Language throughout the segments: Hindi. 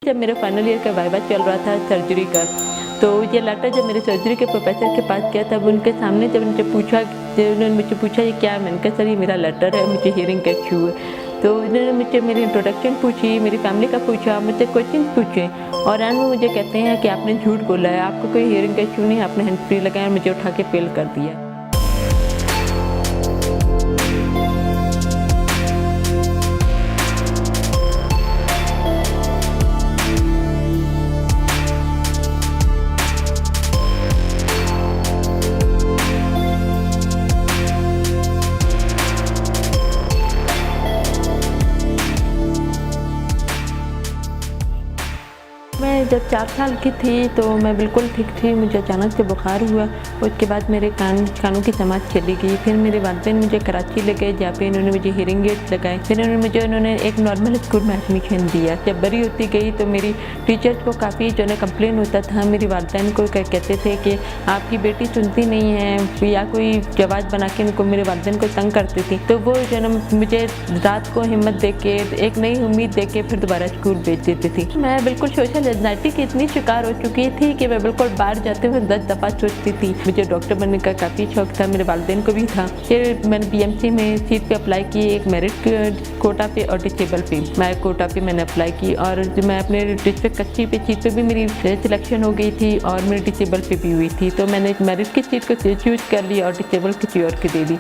जब मेरे फाइनल ईयर का वाइवा चल रहा था सर्जरी का, तो ये लेटर जब मेरे सर्जरी के प्रोफेसर के पास गया तब उनके सामने जब उन्होंने मुझसे पूछा ये क्या है, मैंने कहा सर ये मेरा लेटर है, मुझे हियरिंग का इशू है। तो उन्होंने मुझे मेरी इंट्रोडक्शन पूछी, मेरी फैमिली का पूछा, मुझसे क्वेश्चन पूछे और एंड में मुझे कहते हैं कि आपने झूठ बोला है, आपको कोई हियरिंग का इशू नहीं है, आपने हैंड फ्री लगाया और मुझे उठा के फेल कर दिया। मैं जब 4 साल की थी तो मैं बिल्कुल ठीक थी, मुझे अचानक से बुखार हुआ। उसके बाद मेरे कानों की समाज चली गई। फिर मेरे वालिदैन मुझे कराची ले गए, जहाँ पे इन्होंने मुझे हियरिंग एड्स लगाए। फिर उन्होंने एक नॉर्मल स्कूल में एडमिशन दिया। जब बड़ी होती गई तो मेरी टीचर्स को काफ़ी जो है कंप्लेन होता था, मेरी वालिदैन को कहते थे कि आपकी बेटी सुनती नहीं है, या कोई जवाब बना के उनको मेरे वालिदैन को तंग करती थी। तो वो जो है मुझे रात को हिम्मत दे के, एक नई उम्मीद दे के फिर दोबारा स्कूल भेज देती थी। मैं बिल्कुल सोशल एंजाइटी की इतनी शिकार हो चुकी थी कि मैं बिल्कुल बाहर जाते हुए 10 दफ़ा सोचती थी। मुझे डॉक्टर बनने का काफ़ी शौक था, मेरे वालिदैन को भी था। फिर मैंने बीएमसी में सीट पे अप्लाई की, एक मेरिट कोटा पे और डिसेबल पे। मैं कोटा पे मैंने अप्लाई की और मैं अपने डिस्ट्रिक्ट कच्ची पे सीट पे भी मेरी सिलेक्शन हो गई थी और मेरी डिसेबल पे भी हुई थी। तो मैंने मेरिट की सीट को चूज़ कर ली और डिसेबल किसी और की दे दी।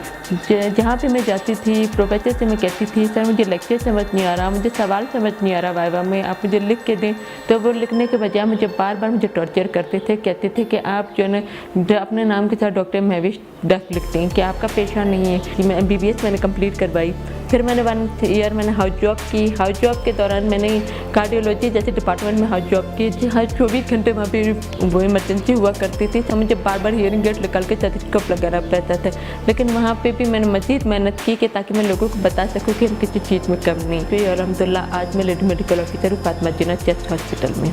जहाँ पे मैं जाती थी प्रोफेसर से मैं कहती थी सर मुझे लेक्चर समझ नहीं आ रहा, मुझे सवाल समझ नहीं आ रहा वाइवा में, आप मुझे लिख के दें। तो वो लिखने के बजाय मुझे बार बार मुझे टॉर्चर करते थे, कहते थे कि आप जो है अपने नाम के साथ डॉक्टर महविश डफ लिखते हैं कि आपका पेशा नहीं है। कि मैं MBBS मैंने कंप्लीट करवाई। फिर मैंने 1 ईयर मैंने हाउस जॉब की। हाउस जॉब के दौरान मैंने कार्डियोलॉजी जैसे डिपार्टमेंट में हाउस जॉब की। हर 24 घंटे वहाँ पे वो इमरजेंसी हुआ करती थी, तो मुझे बार बार हियरिंग एड निकाल के स्टेथोस्कोप लगाना पड़ता था। लेकिन वहाँ पे भी मैंने मज़ीद मेहनत की कि ताकि मैं लोगों को बता सकूँ कि किसी चीज़ में कम नहीं। फिर अलहमदुलिल्लाह आज मैं लेडी मेडिकल ऑफिसर हूँ फातिमा जिन्ना चेस्ट हॉस्पिटल में।